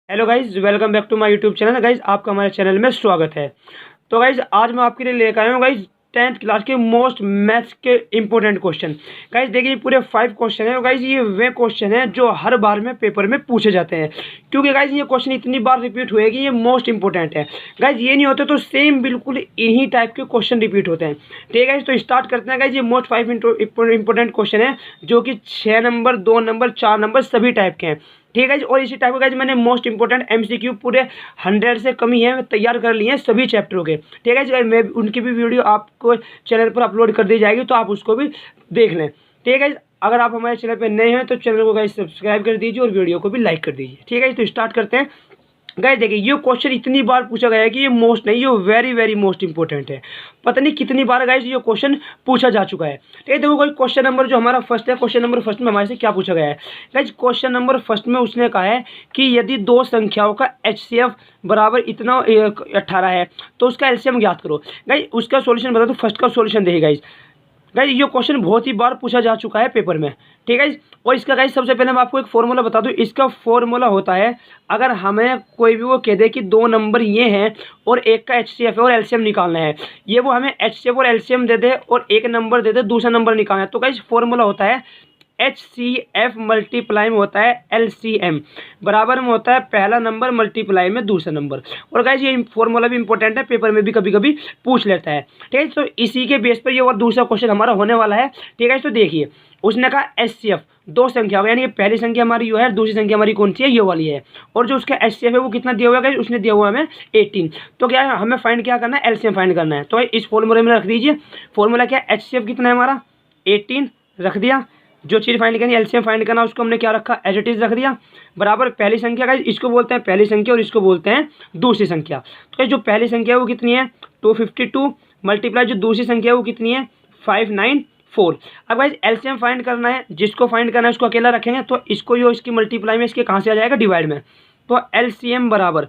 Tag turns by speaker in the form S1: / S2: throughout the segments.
S1: Hello guys, welcome back to my YouTube channel. Guys आपका हमारे channel में स्वागत है। तो गाइज आज मैं आपके लिए लेकर आया हूँ गाइज 10th क्लास के मोस्ट मैथ्स के इंपॉर्टेंट क्वेश्चन। गाइज देखिए, पूरे 5 क्वेश्चन है। गाइज ये वे क्वेश्चन है जो हर बार में पेपर में पूछे जाते हैं, क्योंकि गाइज ये क्वेश्चन इतनी बार रिपीट हुए कि ये मोस्ट इंपॉर्टेंट है। गाइज ये नहीं होते तो सेम बिल्कुल इन्हीं टाइप के क्वेश्चन रिपीट होते हैं। ठीक है गाइज, तो स्टार्ट करते हैं। गाइज ये मोस्ट 5 इंपॉर्टेंट क्वेश्चन है जो कि 6 नंबर, 2 नंबर, 4 नंबर सभी टाइप के हैं। ठीक है, और इसी टाइप का गाइज मैंने मोस्ट इंपॉर्टेंट एमसीक्यू पूरे 100 से कम ही है तैयार कर लिए हैं सभी चैप्टरों के। ठीक है जी, मैं उनकी भी वीडियो आपको चैनल पर अपलोड कर दी जाएगी, तो आप उसको भी देख लें। ठीक है, अगर आप हमारे चैनल पर नए हैं तो चैनल को गाइज सब्सक्राइब कर दीजिए और वीडियो को भी लाइक कर दीजिए। ठीक है, तो स्टार्ट करते हैं। गाइस देखिए, ये क्वेश्चन इतनी बार पूछा गया है कि ये मोस्ट नहीं, ये वेरी वेरी मोस्ट इंपॉर्टेंट है। पता नहीं कितनी बार गाइस ये क्वेश्चन पूछा जा चुका है। ठीक है, देखो कोई क्वेश्चन नंबर जो हमारा फर्स्ट है, क्वेश्चन नंबर फर्स्ट में हमारे से क्या पूछा गया है। गाइस क्वेश्चन नंबर फर्स्ट में उसने कहा है कि यदि दो संख्याओं का HCF बराबर इतना 18 है तो उसका LCM ज्ञात करो। गाइस उसका सोल्यूशन बता दो, फर्स्ट का सोल्यूशन देखिए गाइस। गाइस ये क्वेश्चन बहुत ही बार पूछा जा चुका है पेपर में। ठीक है, और इसका गाइस सबसे पहले मैं आपको एक फॉर्मूला बता दूं। इसका फॉर्मूला होता है, अगर हमें कोई भी वो कह दे कि दो नंबर ये हैं और एक का HCF है और LCM निकालना है, ये वो हमें HCF और LCM दे दे और एक नंबर दे दे, दूसरा नंबर निकालना है, तो गाइस फॉर्मूला होता है HCF मल्टीप्लाई में होता है LCM, बराबर में होता है पहला नंबर मल्टीप्लाई में दूसरा नंबर। और गाइस ये फॉर्मूला भी इंपॉर्टेंट है, पेपर में भी कभी कभी पूछ लेता है। ठीक है, तो इसी के बेस पर ये और दूसरा क्वेश्चन हमारा होने वाला है। ठीक है, तो देखिए उसने कहा HCF दो संख्या यानी कि पहली संख्या हमारी यो है, दूसरी संख्या हमारी कौन सी है, ये वाली है, और जो उसका HCF है वो कितना दिया हुआ है, उसने दिया हुआ हमें 18। तो क्या है, हमें फाइंड क्या करना है, LCM फाइंड करना है। तो इस फॉर्मूले में रख दीजिए। फॉर्मूला क्या है, HCF कितना है हमारा 18 रख दिया। जो चीज़ फाइंड करनी, LCM फाइंड करना, उसको हमने क्या रखा, एज इट इज रख दिया, बराबर पहली संख्या का इसको बोलते हैं पहली संख्या और इसको बोलते हैं दूसरी संख्या। तो जो पहली संख्या है वो कितनी है 252 मल्टीप्लाई जो दूसरी संख्या है वो कितनी है 594। अब गाइस LCM फाइंड करना है, जिसको फाइंड करना है उसको अकेला रखेंगे, तो इसको यो इसकी मल्टीप्लाई में इसके कहाँ से आ जाएगा, डिवाइड में। तो LCM बराबर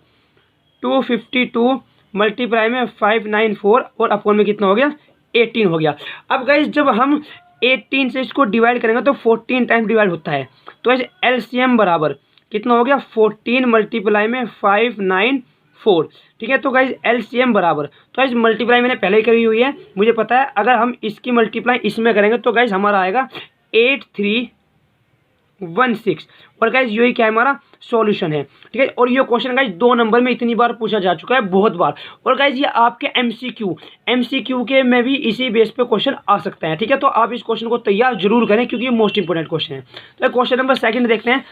S1: 252 मल्टीप्लाई में 594 और अपॉन में कितना हो गया 18 हो गया। अब गाइस जब हम 18 से इसको डिवाइड करेंगे तो 14 टाइम डिवाइड होता है, तो ऐसे LCM बराबर कितना हो गया 14 मल्टीप्लाई में 594। ठीक है, तो गाइस LCM बराबर, तो गाइस मल्टीप्लाई मैंने पहले ही करी हुई है, मुझे पता है। अगर हम इसकी मल्टीप्लाई इसमें करेंगे तो गाइस हमारा आएगा 8316, और गाइस यही क्या है हमारा सॉल्यूशन है। ठीक है, और ये क्वेश्चन गाइस 2 नंबर में इतनी बार पूछा जा चुका है, बहुत बार। और गाइस ये आपके MCQ के में भी इसी बेस पे क्वेश्चन आ सकता है। ठीक है, तो आप इस क्वेश्चन को तैयार जरूर करें क्योंकि ये मोस्ट इंपोर्टेंट क्वेश्चन है। तो क्वेश्चन नंबर सेकंड देखते हैं।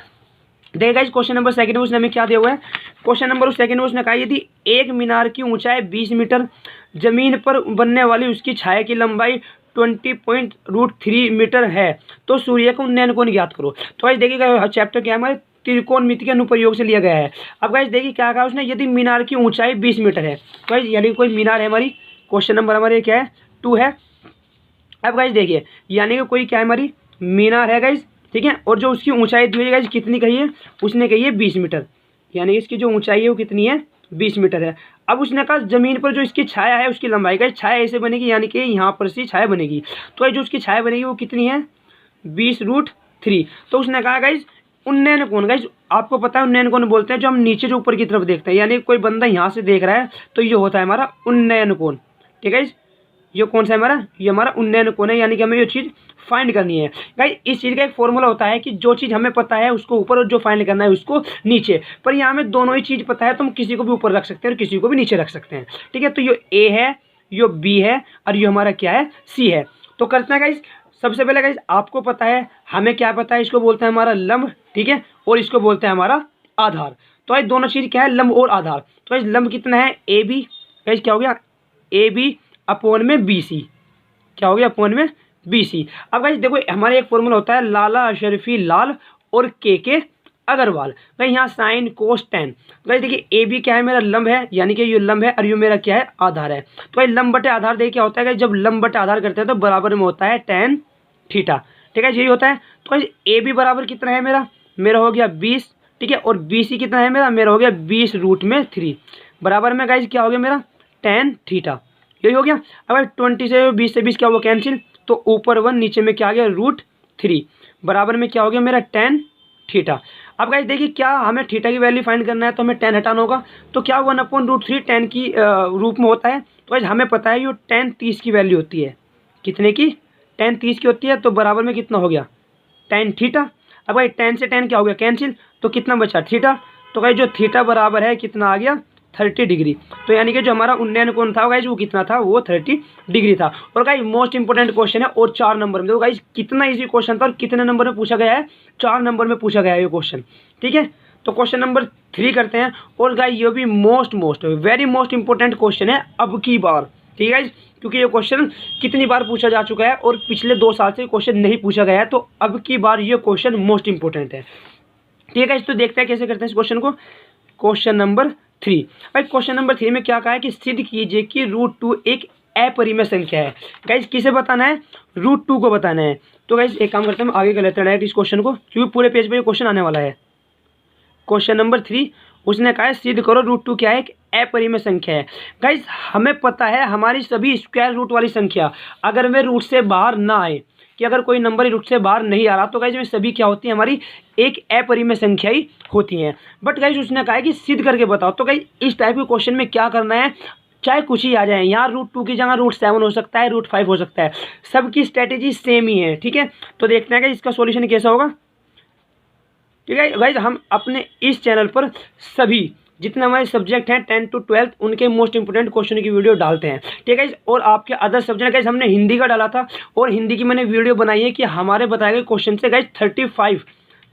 S1: देखिए गाइस क्वेश्चन नंबर सेकंड में उसने हमें क्या दिया हुआ है। क्वेश्चन नंबर सेकंड में उसने कहा यदि एक मीनार की ऊंचाई 20 मीटर, जमीन पर बनने वाली उसकी छाया की लंबाई 20.3 मीटर है, तो सूर्य का उन्नयन कोण ज्ञात करो। तो गाइस देखिएगा चैप्टर क्या है हमारे त्रिकोणमिति के अनुप्रयोग से लिया गया है। अब गाइस देखिए क्या कहा उसने, यदि मीनार की ऊंचाई 20 मीटर है, तो गाइस यानी कोई मीनार है हमारी, क्वेश्चन नंबर हमारे क्या है 2 है। अब गाइस देखिए यानी कि कोई क्या है हमारी मीनार है गाइस, ठीक है, और जो उसकी ऊंचाई दी हुई है गाइस कितनी कही है, उसने कही है 20 मीटर, यानी इसकी जो ऊंचाई है वो कितनी है 20 मीटर है। अब उसने कहा जमीन पर जो इसकी छाया है उसकी लंबाई, गाइस छाया ऐसे बनेगी यानी कि यहाँ पर से छाया बनेगी, तो जो उसकी छाया बनेगी वो कितनी है 20√3। तो उसने कहा गाइस उन्नयन कोण, गाइस आपको पता है उन्नयन कोण बोलते हैं जो हम नीचे जो ऊपर की तरफ देखते हैं, यानी कोई बंदा यहाँ से देख रहा है तो ये होता है हमारा उन्नयन कोण। ठीक है, ये कौन सा है हमारा, ये हमारा उन्नयन कोण है, यानी कि हमें ये चीज़ फाइंड करनी है। गाइस इस चीज़ का एक फॉर्मूला होता है कि जो चीज़ हमें पता है उसको ऊपर और जो फाइंड करना है उसको नीचे, पर यहाँ हमें दोनों ही चीज़ पता है तो हम किसी को भी ऊपर रख सकते हैं और किसी को भी नीचे रख सकते हैं। ठीक है, तो ये A है, ये B है और ये हमारा क्या है C है। तो करते हैं गाइस, सबसे पहले गाइस आपको पता है, हमें क्या पता है, इसको बोलते हैं हमारा लंब, ठीक है, और इसको बोलते हैं हमारा आधार। तो गाइस दोनों चीज़ क्या है, लंब और आधार। तो गाइस लंब कितना है AB, गाइस क्या हो गया AB अपॉन में BC, क्या हो गया अपॉन में BC। अब गाइस देखो हमारे एक फॉर्मूला होता है लाला अशरफी लाल और के अग्रवाल, भाई यहाँ साइन कोस टेन। तो गाइस देखिए AB क्या है मेरा लंब है, यानी कि ये लंब है और ये मेरा क्या है आधार है। तो भाई लंब बटे आधार देखिए क्या होता है, जब लंब बटे आधार करते हैं तो बराबर में होता है tan थीटा। ठीक है, यही होता है। तो गाइस AB बराबर कितना है मेरा हो गया 20, ठीक है, और BC कितना है मेरा हो गया 20√3, बराबर में गाइस क्या हो गया मेरा tan थीटा, यही हो गया। अब 20 से 20 से 20 क्या हुआ कैंसिल, तो ऊपर 1 नीचे में क्या आ गया √3, बराबर में क्या हो गया मेरा tan थीटा। अब गाइस देखिए, क्या हमें थीटा की वैल्यू फाइंड करना है तो हमें टेन हटाना होगा। तो क्या 1/√3 टेन की रूप में होता है। तो गाइस हमें पता है ये टेन 30 की वैल्यू होती है। कितने की? टेन 30 की होती है। तो बराबर में कितना हो गया? Tan theta. अब भाई टेन से टेन क्या हो गया? कैंसिल। तो कितना बचा? थीटा। तो गाइस जो थीटा बराबर है कितना आ गया? 30 डिग्री। तो यानी कि जो हमारा उन्नयन कोण था गाइस वो कितना था? वो 30 डिग्री था। और गाइस मोस्ट इंपोर्टेंट क्वेश्चन है और 4 नंबर में। देखो गाइस कितना इजी क्वेश्चन था और कितने नंबर में पूछा गया है? 4 नंबर में पूछा गया है ये क्वेश्चन। ठीक है, तो क्वेश्चन नंबर 3 करते हैं। और गाइस ये भी most very most important question है अब की बार। ठीक है, क्योंकि ये क्वेश्चन कितनी बार पूछा जा चुका है और पिछले 2 साल से क्वेश्चन नहीं पूछा गया है। तो अब की बार ये क्वेश्चन मोस्ट इंपोर्टेंट है। ठीक है, तो देखते हैं कैसे करते हैं इस क्वेश्चन को। Question number 3। भाई क्वेश्चन नंबर 3 में क्या कहा है कि सिद्ध कीजिए कि √2 एक अपरिमेय संख्या है। गाइस किसे बताना है? √2 को बताना है। तो गाइस एक काम करते हैं, हम आगे कर लेते हैं डायरेक्ट इस क्वेश्चन को, क्योंकि पूरे पेज पे ये क्वेश्चन आने वाला है। क्वेश्चन नंबर 3 उसने कहा है सिद्ध करो √2 क्या है? एक अपरिमेय संख्या है। गाइस हमें पता है हमारी सभी स्क्वायर रूट वाली संख्या अगर वे रूट से बाहर ना आए, कि अगर कोई नंबर रूट से बाहर नहीं आ रहा तो गाइस में सभी क्या होती है? हमारी एक अपरिमेय संख्या ही होती हैं। बट गाइस उसने कहा है कि सिद्ध करके बताओ। तो गाइस इस टाइप के क्वेश्चन में क्या करना है? चाहे कुछ ही आ जाए, यहाँ √2 की जगह √7 हो सकता है, √5 हो सकता है, सबकी स्ट्रेटेजी सेम ही है। ठीक है, तो देखते हैं कि इसका सॉल्यूशन कैसा होगा। ठीक है गाइज, हम अपने इस चैनल पर सभी जितने हमारे सब्जेक्ट हैं 10 to 12 उनके मोस्ट इंपोर्टेंट क्वेश्चन की वीडियो डालते हैं। ठीक है, और आपके अदर सब्जेक्ट गाइज हमने हिंदी का डाला था और हिंदी की मैंने वीडियो बनाई है कि हमारे बताए गए क्वेश्चन से गाइज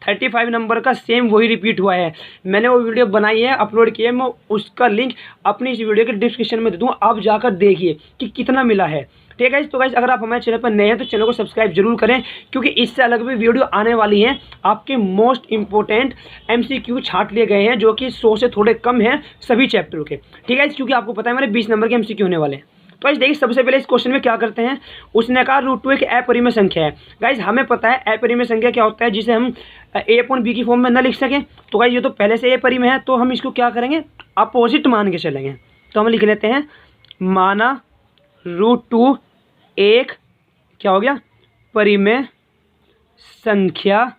S1: 35 नंबर का सेम वही रिपीट हुआ है। मैंने वो वीडियो बनाई है, अपलोड की है, मैं उसका लिंक अपनी इस वीडियो के डिस्क्रिप्शन में दे दूँ, आप जाकर देखिए कि कितना मिला है। ठीक है गाइस, तो गाइस अगर आप हमारे चैनल पर नए हैं तो चैनल को सब्सक्राइब जरूर करें, क्योंकि इससे अलग भी वीडियो आने वाली हैं। आपके मोस्ट इंपोर्टेंट MCQ छांट लिए गए हैं जो कि 100 से थोड़े कम हैं सभी चैप्टरों के। ठीक है, क्योंकि आपको पता है हमारे 20 नंबर के MCQ होने वाले हैं। तो गाइस देखिए, सबसे पहले इस क्वेश्चन में क्या करते हैं। उसने कहा √2 एक अपरिमेय संख्या है। गाइस हमें पता है अपरिमेय संख्या क्या होता है, जिसे हम a/b की फॉर्म में न लिख सकें। तो गाइस ये तो पहले से अपरिमेय है, तो हम इसको क्या करेंगे? अपोजिट मान के चलेंगे। तो हम लिख लेते हैं माना √2 एक क्या हो गया? परिमेय संख्या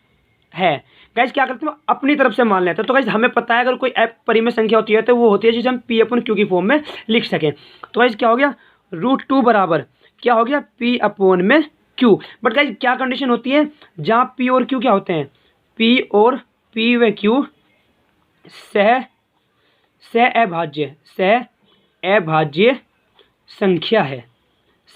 S1: है। गाइस क्या करते हैं? अपनी तरफ से मान लेते हैं। तो गाइस हमें पता है अगर कोई परिमेय संख्या होती है तो वो होती है जिसे हम p/q की फॉर्म में लिख सकें। तो गाइस क्या हो गया? √2 बराबर क्या हो गया? p/q। बट गाइस क्या कंडीशन होती है जहाँ p और q क्या होते हैं? p और p व q सहअभाज्य संख्या है।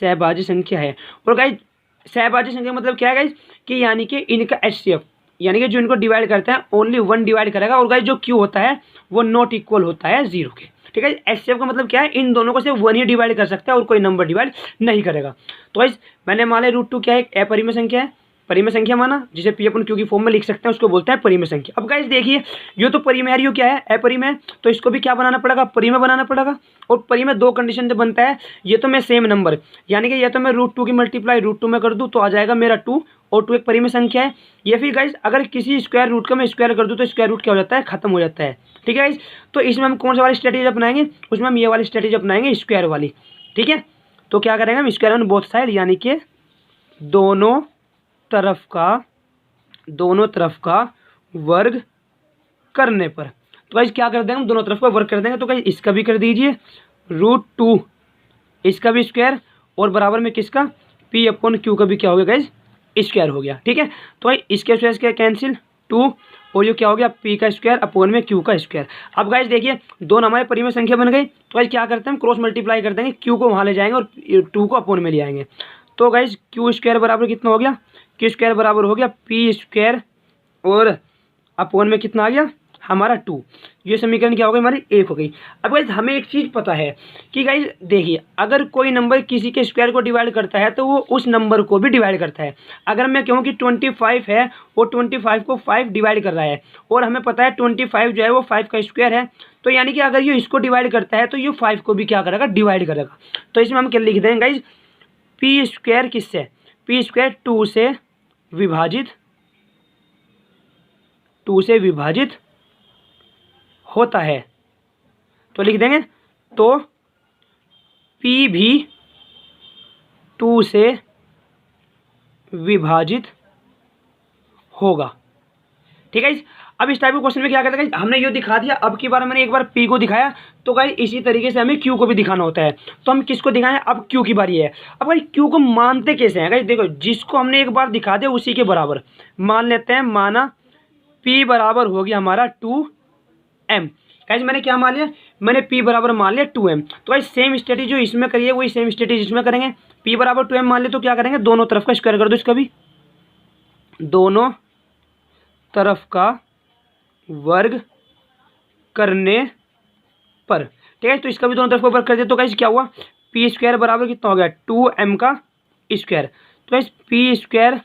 S1: सहभाज्य संख्या है। और गाइस सहभाज्य संख्या मतलब क्या है गाइस? कि यानी कि इनका HCF यानी कि जो इनको डिवाइड करते हैं ओनली 1 डिवाइड करेगा। और गाइस जो Q होता है वो नॉट इक्वल होता है 0 के। ठीक है, HCF का मतलब क्या है? इन दोनों को सिर्फ 1 ही डिवाइड कर सकता है और कोई नंबर डिवाइड नहीं करेगा। तो गाइस मैंने माना √2 क्या है? एक अपरिमेय संख्या है। परिमेय संख्या माना जिसे p/q की फॉर्म में लिख सकते हैं, उसको बोलते हैं परिमेय संख्या। अब गाइस देखिए, ये तो परिमेय है, ये क्या है? अपरिमेय। तो इसको भी क्या बनाना पड़ेगा? परिमेय बनाना पड़ेगा। और परिमेय 2 कंडीशन से बनता है। ये तो मैं सेम नंबर यानी कि ये तो मैं √2 की मल्टीप्लाई √2 में कर दूँ तो आ जाएगा मेरा 2, और 2 एक परिमेय संख्या है। ये फिर गाइस अगर किसी स्क्वायर रूट का मैं स्क्वायर कर दूँ तो स्क्वायर रूट क्या हो जाता है? खत्म हो जाता है। ठीक है गाइस, तो इसमें हम कौन सा वाली स्ट्रेटेजी अपनाएंगे? उसमें हम ये वाली स्ट्रेटेजी अपनाएंगे, स्क्वायर वाली। ठीक है, तो क्या करेंगे हम? स्क्वायर ऑन बोथ साइड यानी कि दोनों तरफ का वर्ग करने पर। तो गाइस क्या कर देंगे? हम दोनों तरफ का वर्ग कर देंगे। तो गाइस इसका भी कर दीजिए √2, इसका भी स्क्वायर, और बराबर में किसका? p/q का भी क्या हो गया गाइस? स्क्वायर हो गया। ठीक है, तो गाइस इसके स्क्वायर इसके कैंसिल 2, और ये क्या हो गया? p का स्क्वायर अपॉन में q का स्क्वायर। अब गाइस देखिए दोनों हमारे परिमेय संख्या बन गई। तो गाइस क्या करते हैं? हम क्रॉस मल्टीप्लाई कर देंगे, q को वहाँ ले जाएंगे और 2 को अपॉन में ले आएंगे। तो गाइस q स्क्वायर बराबर कितना हो गया? q स्क्वायर बराबर हो गया p स्क्वायर और अपॉन में कितना आ गया? हमारा 2। ये समीकरण क्या हो गई? हमारी 1 हो गई। अब गाइस हमें एक चीज़ पता है कि गाइस देखिए, अगर कोई नंबर किसी के स्क्वायर को डिवाइड करता है तो वो उस नंबर को भी डिवाइड करता है। अगर मैं कहूँ कि 25 है और 25 को 5 डिवाइड कर रहा है, और हमें पता है 25 जो है वो 5 का स्क्वायर है, तो यानी कि अगर ये इसको डिवाइड करता है तो ये 5 को भी क्या करेगा? डिवाइड करेगा। तो इसमें हम क्या लिख देंगे गाइस? p स्क्वायर किससे? p स्क्वायर 2 से विभाजित होता है। तो लिख देंगे तो p भी 2 से विभाजित होगा। ठीक है। अब इस टाइप के क्वेश्चन में क्या करते हैं, हमने ये दिखा दिया, अब की बार मैंने एक बार पी को दिखाया, तो गाइस इसी तरीके से हमें क्यू को भी दिखाना होता है। तो हम किसको दिखाएं, अब क्यू की बारी है। अब गाइस क्यू को मानते कैसे हैं गाइस, देखो जिसको हमने एक बार दिखा दिया उसी के बराबर मान लेते हैं। माना पी बराबर हो गया हमारा 2m। गाइस मैंने क्या मान लिया, मैंने p बराबर मान लिया 2m। तो गाइस सेम स्ट्रेटजी जो इसमें करिए वही सेम स्ट्रेटजी इसमें करेंगे। p बराबर 2m मान लिया तो क्या करेंगे, दोनों तरफ का स्क्वायर कर दो, इसका भी दोनों तरफ का वर्ग करने पर, ठीक है। तो इसका भी दोनों तरफ का वर्ग कर दिया, तो गाइस क्या हुआ, पी स्क्वायर बराबर कितना हो गया 2m का स्क्वायर। तो गाइस पी स्क्वायर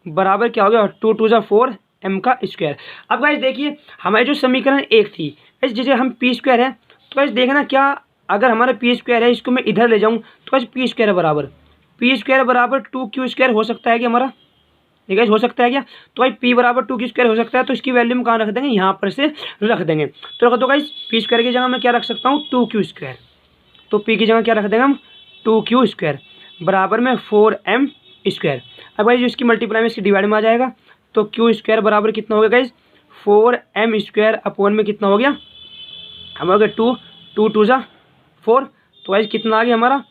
S1: बराबर क्या हो गया 2 2 4 m का स्क्वायर। अब गाइस देखिए हमारी जो समीकरण एक थी गाइस, जैसे हम पी स्क्वायर है तो गाइस देखना क्या, अगर हमारा पी स्क्वायर है इसको मैं इधर ले जाऊँ तो गाइस पी स्क्वायर बराबर 2q स्क्वायर हो सकता है कि हमारा, ठीक है हो सकता है क्या। तो भाई p बराबर 2q स्क्वायर हो सकता है, तो इसकी वैल्यू हम कहाँ रख देंगे, यहाँ पर से रख देंगे। तो रख दो गाइस p स्क्वायर की जगह मैं क्या रख सकता हूँ 2q स्क्वायर। तो p की जगह क्या रख देंगे हम 2q स्क्वायर बराबर में 4m स्क्वायर। अब भाई जो इसकी मल्टीप्लाई में इसकी डिवाइड में आ जाएगा, तो q स्क्वायर बराबर कितना हो गया गाइस 4m स्क्वायर अपॉन में कितना हो गया हमारा 2 2 2 4। तो गाइस कितना आ गया हमारा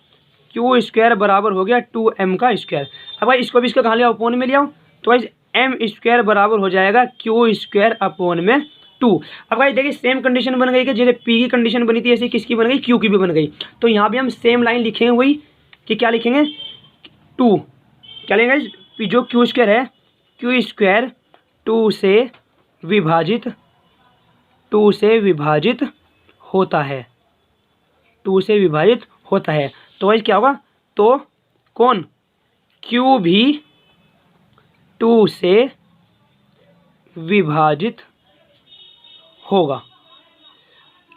S1: q स्क्वायर बराबर हो गया 2m का स्क्वायर। अब भाई इसको भी इसका कहाँ लिया अपॉन में लिया, तो गाइस m स्क्वायर बराबर हो जाएगा q स्क्वायर अपॉन में 2। अब गाइस देखिए सेम कंडीशन बन गई कि जैसे p की कंडीशन बनी थी ऐसे किसकी बन गई q की भी बन गई। तो यहाँ भी हम सेम लाइन लिखेंगे वही कि क्या लिखेंगे 2, क्या लिखेंगे गाइस जो q स्क्वायर है q स्क्वायर 2 से विभाजित होता है, 2 से विभाजित होता है। तो गाइस क्या होगा, तो कौन q भी 2 से विभाजित होगा,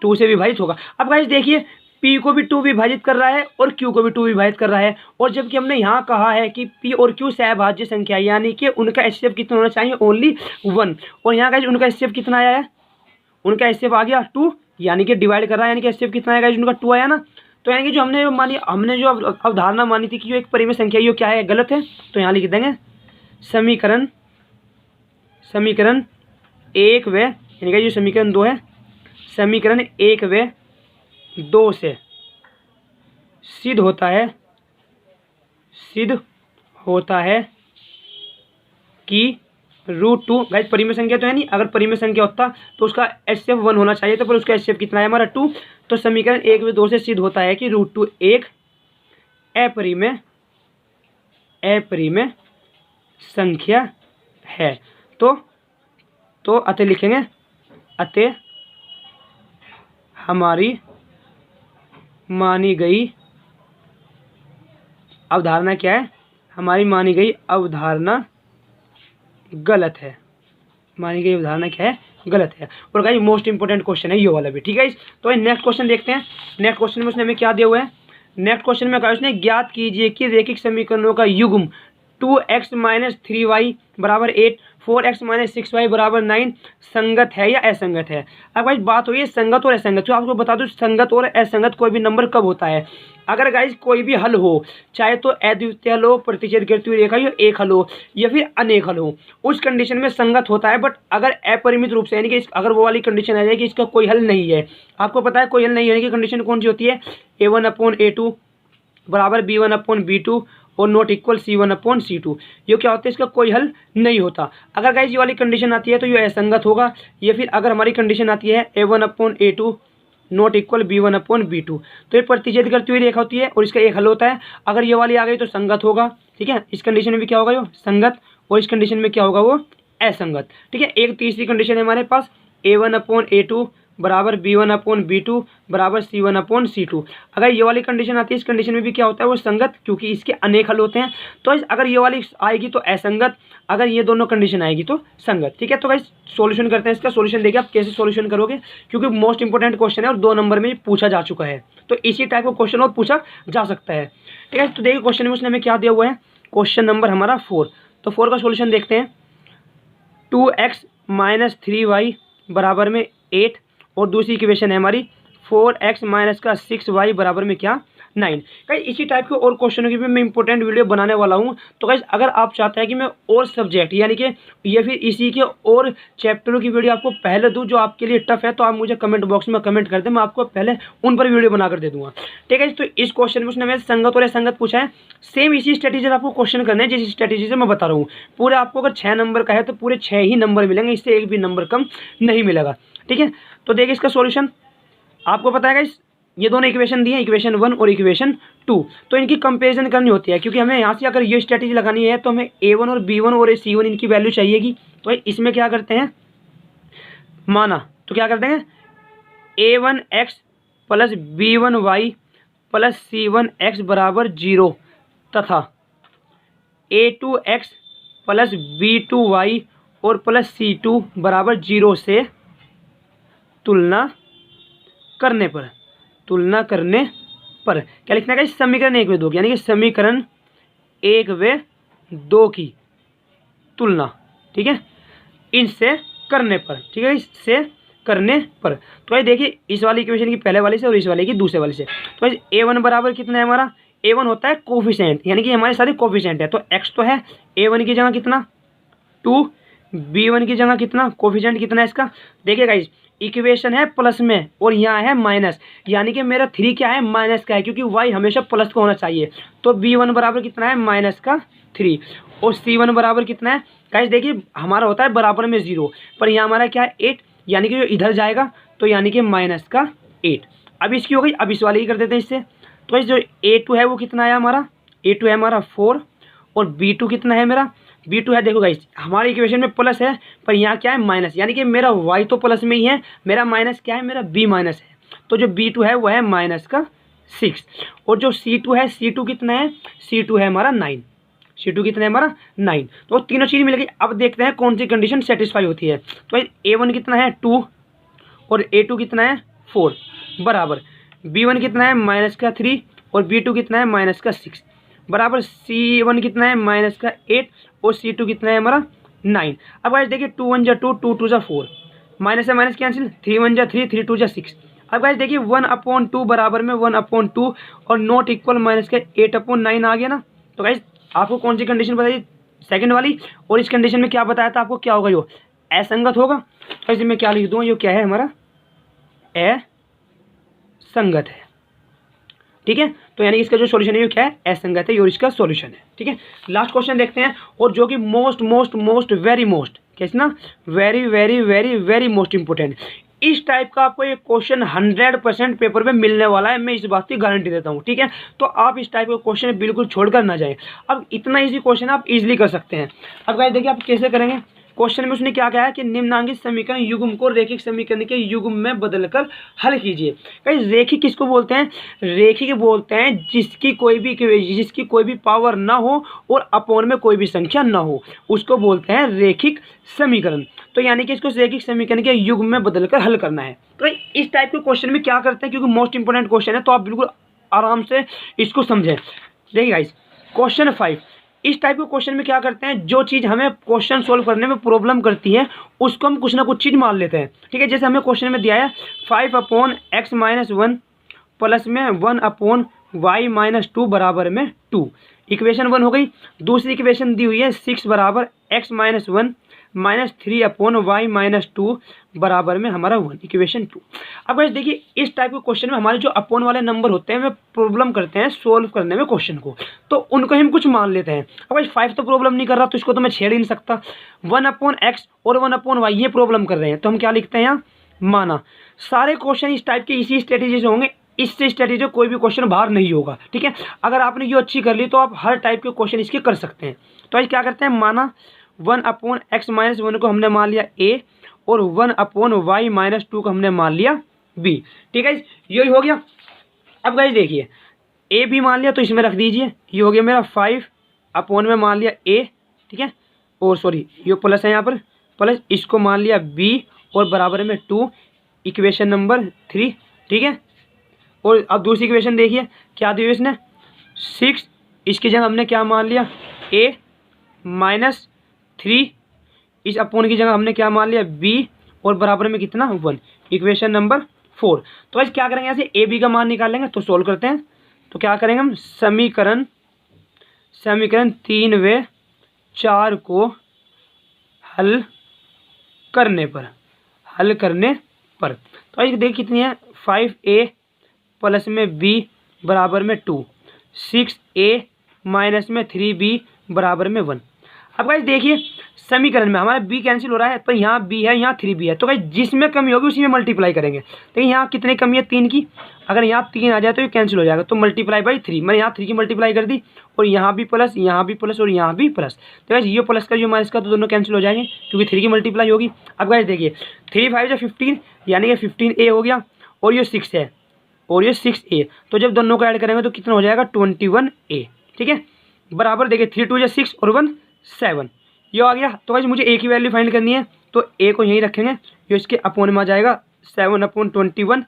S1: 2 से विभाजित होगा। अब गाइस देखिए p को भी 2 विभाजित कर रहा है और q को भी 2 विभाजित कर रहा है, और जबकि हमने यहाँ कहा है कि p और q सहभाज्य संख्या यानी कि उनका HCF कितना होना चाहिए ओनली 1, और यहाँ गाइस उनका HCF कितना आया है, उनका HCF आ गया 2, यानी कि डिवाइड कर रहा है, यानी कि HCF कितना आएगा उनका 2 आया ना। तो यानी कि जो हमने जो अवधारणा मानी थी कि जो एक परिमेय संख्या ये क्या है गलत है, तो यहाँ लिख देंगे समीकरण 1 व यानी कि जो समीकरण 2 है, समीकरण 1 व 2 से सिद्ध होता है कि √2 गाइस परिमेय संख्या तो है नहीं, अगर परिमेय संख्या होता तो उसका HCF 1 होना चाहिए था, पर उसका HCF कितना है हमारा 2। तो समीकरण 1 व 2 से सिद्ध होता है कि √2 एक अपरिमेय संख्या है। तो अतः लिखेंगे, अतः हमारी मानी गई अवधारणा क्या है, हमारी मानी गई अवधारणा गलत है, मानी गई अवधारणा क्या है गलत है। और गाइस मोस्ट इंपोर्टेंट क्वेश्चन है ये वाला भी, ठीक है। तो नेक्स्ट क्वेश्चन देखते हैं। नेक्स्ट क्वेश्चन में उसने हमें क्या दिया हुआ है, नेक्स्ट क्वेश्चन में कहा उसने ज्ञात कीजिए कि रेखिक समीकरणों का युग्म 2x - 3y बराबर 8 4x - 6y बराबर 9 संगत है या असंगत है। अब गाइस बात हुई है संगत और असंगत, तो आपको बता दूं संगत और असंगत कोई भी नंबर कब होता है, अगर गाइस कोई भी हल हो, चाहे तो अद्वितीय हल हो, प्रतिच्छेद करती हुई रेखा हो, एक हल हो या फिर अनेक हल हो, उस कंडीशन में संगत होता है। बट अगर अपरिमित रूप से यानी कि अगर वो वाली कंडीशन आ जाए कि इसका कोई हल नहीं है, आपको पता है कोई हल नहीं होने की कंडीशन कौन सी होती है, a1/a2 बराबर b1/b2 और नॉट इक्वल c1/c2, ये क्या होता है इसका कोई हल नहीं होता। अगर गाइस ये वाली कंडीशन आती है तो ये असंगत होगा, या फिर अगर हमारी कंडीशन आती है a1/a2 नॉट इक्वल b1/b2 तो ये प्रतिच्छेद करती हुई रेखा होती है और इसका एक हल होता है। अगर ये वाली आ गई तो संगत होगा, ठीक है, इस कंडीशन में भी क्या होगा ये संगत, और इस कंडीशन में क्या होगा वो असंगत, ठीक है। एक तीसरी कंडीशन है हमारे पास a1/a2 बराबर b1/b2 बराबर c1/c2। अगर ये वाली कंडीशन आती है इस कंडीशन में भी क्या होता है वो संगत, क्योंकि इसके अनेक हल होते हैं। तो अगर ये वाली आएगी तो असंगत, अगर ये दोनों कंडीशन आएगी तो संगत, ठीक है। तो गाइस सॉल्यूशन करते हैं इसका। सॉल्यूशन देखिए आप कैसे सॉल्यूशन करोगे, क्योंकि मोस्ट इंपोर्टेंट क्वेश्चन है और 2 नंबर में पूछा जा चुका है, तो इसी टाइप का क्वेश्चन और पूछा जा सकता है, ठीक है। तो देखिए क्वेश्चन में उसने हमें क्या दिया हुआ है, क्वेश्चन नंबर हमारा 4। तो 4 का सॉल्यूशन देखते हैं। 2x - 3y बराबर में 8 और दूसरी इक्वेशन है हमारी 4x - 6y बराबर में क्या 9। गाइस इसी टाइप के और क्वेश्चनों की भी मैं इंपॉर्टेंट वीडियो बनाने वाला हूँ। तो गाइस अगर आप चाहते हैं कि मैं और सब्जेक्ट यानी कि या फिर इसी के और चैप्टरों की वीडियो आपको पहले दूँ जो आपके लिए टफ है, तो आप मुझे कमेंट बॉक्स में कमेंट कर दें, मैं आपको पहले उन पर वीडियो बनाकर दे दूँगा। ठीक है। तो इस क्वेश्चन में उसने हमें संगत और असंगत पूछा है। सेम इसी स्ट्रेटेजी आपको क्वेश्चन करने हैं जिस स्ट्रेटेजी से मैं बता रहा हूँ। पूरे आपको अगर 6 नंबर का है तो पूरे 6 ही नंबर मिलेंगे, इससे एक भी नंबर कम नहीं मिलेगा। ठीक है। तो देखिए इसका सॉल्यूशन आपको पता है गाइस, ये दोनों इक्वेशन दिए हैं, इक्वेशन 1 और इक्वेशन 2। तो इनकी कंपैरिजन करनी होती है, क्योंकि हमें यहाँ से अगर ये स्ट्रेटेजी लगानी है तो हमें A1 और B1 और C1 इनकी वैल्यू चाहिएगी। तो इसमें क्या करते हैं, माना तो क्या करते हैं, A1x plus B1y plus C1x बराबर 0 तथा A2x प्लस B2y और प्लस C2 बराबर 0 से तुलना करने पर क्या लिखना है, समीकरण 1 व 2 यानी कि समीकरण 1 व 2 की तुलना, ठीक है, इनसे करने पर। ठीक है, इससे करने पर। तो ये देखिए इस वाली इक्वेशन की पहले वाले से और इस वाले की दूसरे वाले से। तो A1 बराबर कितना है हमारा, A1 होता है कोफिशिएंट, यानी कि हमारे सारे कोफिशिएंट है। तो x तो है, A1 की जगह कितना 2, B1 की जगह कितना, कोफिशिएंट कितना है इसका, देखिए गाइस इक्वेशन है प्लस में और यहाँ है माइनस, यानी कि मेरा 3 क्या है, माइनस का है, क्योंकि y हमेशा प्लस का होना चाहिए। तो B1 बराबर कितना है, माइनस का 3 और C1 बराबर कितना है गाइस, देखिए हमारा होता है बराबर में 0, पर यहाँ हमारा क्या है 8, यानी कि जो इधर जाएगा तो यानी कि माइनस का 8। अब इसकी हो गई, अब इस वाले ही कर देते हैं इससे। तो इस जो A2 है वो कितना है हमारा, A2 है हमारा 4 और B2 कितना है मेरा, B2 है, देखो गाइस हमारी इक्वेशन में प्लस है पर यहाँ क्या है माइनस, यानी कि मेरा y तो प्लस में ही है, मेरा माइनस क्या है, मेरा b माइनस है। तो जो B2 है वो है माइनस का 6 और जो C2 है, C2 कितना है, C2 है हमारा 9, C2 कितना है हमारा 9। तो तीनों चीज़ मिल गई। अब देखते हैं कौन सी कंडीशन सेटिस्फाई होती है। तो A1 कितना है 2 और A2 कितना है 4 बराबर B1 कितना है माइनस का 3 और B2 कितना है माइनस का 6 बराबर C1 कितना है माइनस का 8 और C2 कितना है हमारा 9। अब गाइस देखिए 2 1 जा 2, 2 2 जा 4, माइनस से माइनस कैंसिल, 3 1 जा 3, 3 2 जा 6। अब गाइस देखिए 1/2 बराबर में 1/2 और नॉट इक्वल माइनस का 8/9 आ गया ना। तो गाइस आपको कौन सी कंडीशन बताई, सेकंड वाली, और इस कंडीशन में क्या बताया था आपको, क्या होगा, यो असंगत होगा। तो इसमें मैं क्या लिख दूँ, ये क्या है हमारा असंगत है। ठीक है, तो यानी इसका जो सॉल्यूशन है ये क्या है, असंगत है, और इसका सॉल्यूशन है। ठीक है, लास्ट क्वेश्चन देखते हैं, और जो कि मोस्ट वेरी मोस्ट कैसे ना, very very very very most important. इस टाइप का आपको ये क्वेश्चन 100% पेपर में मिलने वाला है, मैं इस बात की गारंटी देता हूँ। ठीक है, तो आप इस टाइप का क्वेश्चन बिल्कुल छोड़कर ना जाएं। अब इतना इजी क्वेश्चन आप इजीली कर सकते हैं। अब गाइस देखिए आप कैसे करेंगे, क्वेश्चन में उसने क्या कहा है कि निम्नांकित समीकरण युग्म को रेखिक समीकरण के युग्म में बदलकर हल कीजिए। गाइस रेखिक किसको बोलते हैं, रेखिक बोलते हैं जिसकी कोई भी पावर ना हो और अपोन में कोई भी संख्या ना हो, उसको बोलते हैं रेखिक समीकरण। तो यानी कि इसको रेखिक समीकरण के युग्म में बदलकर हल करना है। तो इस टाइप के क्वेश्चन में क्या करते हैं, क्योंकि मोस्ट इंपोर्टेंट क्वेश्चन है, तो आप बिल्कुल आराम से इसको समझें। देखिए गाइस क्वेश्चन 5, इस टाइप के क्वेश्चन में क्या करते हैं, जो चीज़ हमें क्वेश्चन सोल्व करने में प्रॉब्लम करती है उसको हम कुछ ना कुछ चीज़ मान लेते हैं। ठीक है, जैसे हमें क्वेश्चन में दिया है 5/x-1 प्लस में 1/y-2 बराबर में 2, इक्वेशन 1 हो गई। दूसरी इक्वेशन दी हुई है 6 बराबर x-1 माइनस 3/y-2 बराबर में हमारा 1, इक्वेशन 2। अब गाइस देखिए इस टाइप के क्वेश्चन में हमारे जो अपोन वाले नंबर होते हैं वे प्रॉब्लम करते हैं सोल्व करने में क्वेश्चन को, तो उनको हम कुछ मान लेते हैं। अब गाइस 5 तो प्रॉब्लम नहीं कर रहा, तो इसको तो मैं छेड़ ही नहीं सकता। 1/x और 1/y ये प्रॉब्लम कर रहे हैं, तो हम क्या लिखते हैं यहाँ, माना। सारे क्वेश्चन इस टाइप के इसी स्ट्रेटेजी से होंगे, इससे स्ट्रेटेजी कोई भी क्वेश्चन बाहर नहीं होगा। ठीक है, अगर आपने ये अच्छी कर ली तो आप हर टाइप के क्वेश्चन इसके कर सकते हैं। तो आज क्या करते हैं, माना 1/x-1 को हमने मान लिया a और 1/y-2 को हमने मान लिया b। ठीक है, ये हो गया। अब गाइस देखिए a भी मान लिया तो इसमें रख दीजिए, ये हो गया मेरा 5 में मान लिया a। ठीक है, और सॉरी ये प्लस है यहाँ पर, प्लस इसको मान लिया b और बराबर में 2, इक्वेशन नंबर 3। ठीक है, और अब दूसरी इक्वेशन देखिए क्या दी हुई इसने 6, इसकी जगह हमने क्या मान लिया a माइनस 3, इस अपोन की जगह हमने क्या मान लिया b और बराबर में कितना 1, इक्वेशन नंबर 4। तो आज क्या करेंगे, यहाँ से a b का मान निकालेंगे, तो सोल्व करते हैं। तो क्या करेंगे हम, समीकरण 3 व 4 को हल करने पर तो ये देखिए कितनी है, 5a प्लस में b बराबर में 2, 6a माइनस में 3b बराबर में 1। अब गाइस देखिए समीकरण में हमारा b कैंसिल हो रहा है, तो यहाँ b है, यहाँ 3b है, तो गाइस जिसमें कमी होगी उसी में मल्टीप्लाई करेंगे। तो यहाँ कितनी कमी है, 3 की, अगर यहाँ 3 आ जाए तो ये कैंसिल हो जाएगा, तो मल्टीप्लाई बाई 3, मैंने यहाँ 3 की मल्टीप्लाई कर दी, और यहाँ भी प्लस, यहाँ भी प्लस, और यहाँ भी प्लस। तो गाइस ये प्लस का जो माइनस का, तो दोनों कैंसिल हो जाएंगे क्योंकि 3 की मल्टीप्लाई होगी। अब गाइस देखिए 3 5 या 15, यानी कि 15a हो गया, और ये 6 है, और ये 6a, तो जब दोनों को ऐड करेंगे तो कितना हो जाएगा, 21a। ठीक है, बराबर देखिए 3 2 6 और 1 7, ये आ गया। तो गाइस मुझे a की वैल्यू फाइंड करनी है, तो a को यहीं रखेंगे, ये इसके अपोन में आ जाएगा 7/21,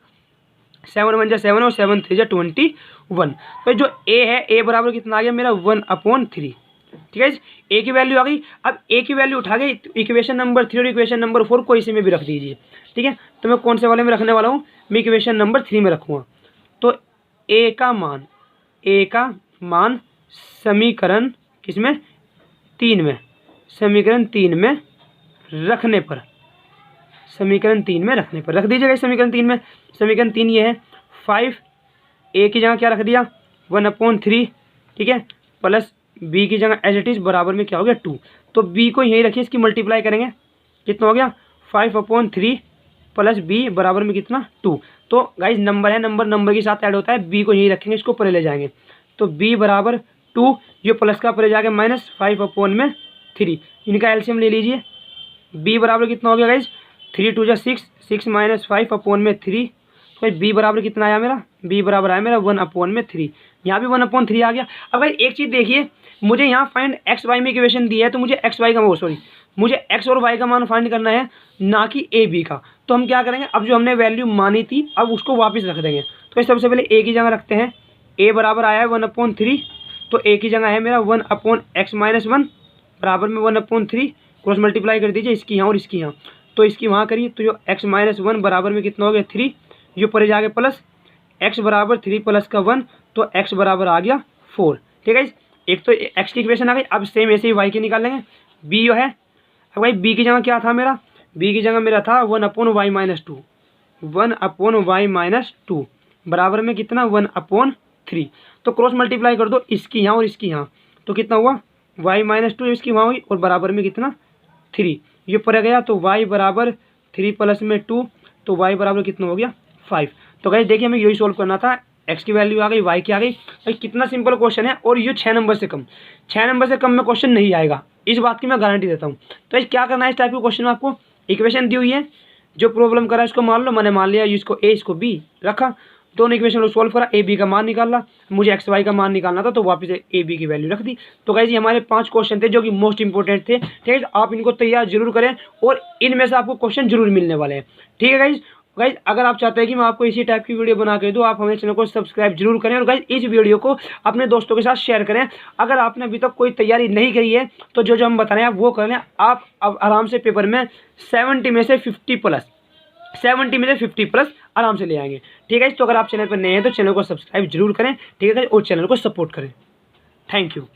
S1: 7 1 जा 7 और 7 3 जा 21। तो जो a है, a बराबर कितना आ गया मेरा, 1/3। ठीक है, a की वैल्यू आ गई। अब a की वैल्यू उठा के इक्वेशन नंबर 3 और इक्वेशन नंबर 4 को इसी में भी रख दीजिए। ठीक है, तो मैं कौन से वाले में रखने वाला हूँ, मैं इक्वेशन नंबर 3 में रखूँगा। तो a का मान समीकरण किसमें, 3 में, समीकरण 3 में रखने पर, समीकरण 3 में रखने पर रख दीजिएगा। समीकरण 3 में, समीकरण 3 ये है, 5a की जगह क्या रख दिया, 1/3। ठीक है, प्लस b की जगह एज इट इज बराबर में क्या हो गया, 2। तो b को यहीं रखिए, इसकी मल्टीप्लाई करेंगे, कितना हो गया, 5/3 प्लस b बराबर में कितना, 2। तो गाइज नंबर है, नंबर के साथ ऐड होता है, b को यहीं रखेंगे, इसको परे ले जाएंगे, तो b बराबर 2, ये प्लस का परे जाके माइनस 5/3, इनका एलसीएम ले लीजिए। b बराबर कितना हो गया गाइज, 3 2 जा 6, 6 माइनस 5/3, तो b बराबर कितना आया मेरा, b बराबर आया मेरा 1/3, यहाँ भी 1/3 आ गया। अब भाई एक चीज़ देखिए, मुझे यहाँ फाइंड एक्स वाई में इक्वेशन दी है, तो मुझे एक्स वाई का मुझे एक्स और वाई का मान फाइंड करना है, ना कि ए बी का। तो हम क्या करेंगे, अब जो हमने वैल्यू मानी थी अब उसको वापस रख देंगे। तो सबसे पहले ए की जगह रखते हैं, ए बराबर आया है 1/3, तो ए की जगह है मेरा 1/x-1 बराबर में 1/3, क्रॉस मल्टीप्लाई कर दीजिए, इसकी यहाँ और इसकी यहाँ, तो इसकी वहाँ करिए, तो जो x-1 बराबर में कितना हो गया, 3, जो परे जाके प्लस x बराबर 3 प्लस का 1, तो x बराबर आ गया 4। ठीक है, एक तो x की इक्वेशन आ गई। अब सेम ऐसे ही y की निकालेंगे, b जो है, अब भाई b की जगह क्या था मेरा, b की जगह मेरा था 1/y-2, 1/y-2 बराबर में कितना, 1/3। तो क्रॉस मल्टीप्लाई कर दो, इसकी यहाँ और इसकी यहाँ, तो कितना हुआ, y-2 इसकी वहाँ हुई, और बराबर में कितना, 3, ये पड़ गया, तो y बराबर 3 प्लस में 2, तो y बराबर कितना हो गया, 5। तो गाइस देखिए हमें यही सॉल्व करना था, x की वैल्यू आ गई, y की आ गई। भाई कितना सिंपल क्वेश्चन है, और ये 6 नंबर से कम, 6 नंबर से कम में क्वेश्चन नहीं आएगा, इस बात की मैं गारंटी देता हूँ। तो क्या करना है, इस टाइप के क्वेश्चन में आपको इक्वेशन दी हुई है, जो प्रॉब्लम करा इसको मान लो, मैंने मान लिया इसको ए इसको बी रखा, दोनों इक्वेशन को सोल्व करा, ए बी का मान निकाला, मुझे एक्स वाई का मान निकालना था, तो वापस ए बी की वैल्यू रख दी। तो गाइस ये हमारे 5 क्वेश्चन थे जो कि मोस्ट इंपॉर्टेंट थे। ठीक है, आप इनको तैयार जरूर करें, और इनमें से आपको क्वेश्चन जरूर मिलने वाले हैं। ठीक है गाइस, अगर आप चाहते हैं कि मैं आपको इसी टाइप की वीडियो बना के दूँ, आप हमारे चैनल को सब्सक्राइब जरूर करें, और गाइस इस वीडियो को अपने दोस्तों के साथ शेयर करें। अगर आपने अभी तक कोई तैयारी नहीं करी है, तो जो हम बता रहे हैं वो कर लें, आप अब आराम से पेपर में 70 में से 50 प्लस आराम से ले आएंगे। ठीक है, तो अगर आप चैनल पर नए हैं तो चैनल को सब्सक्राइब जरूर करें। ठीक है, और चैनल को सपोर्ट करें। Thank you.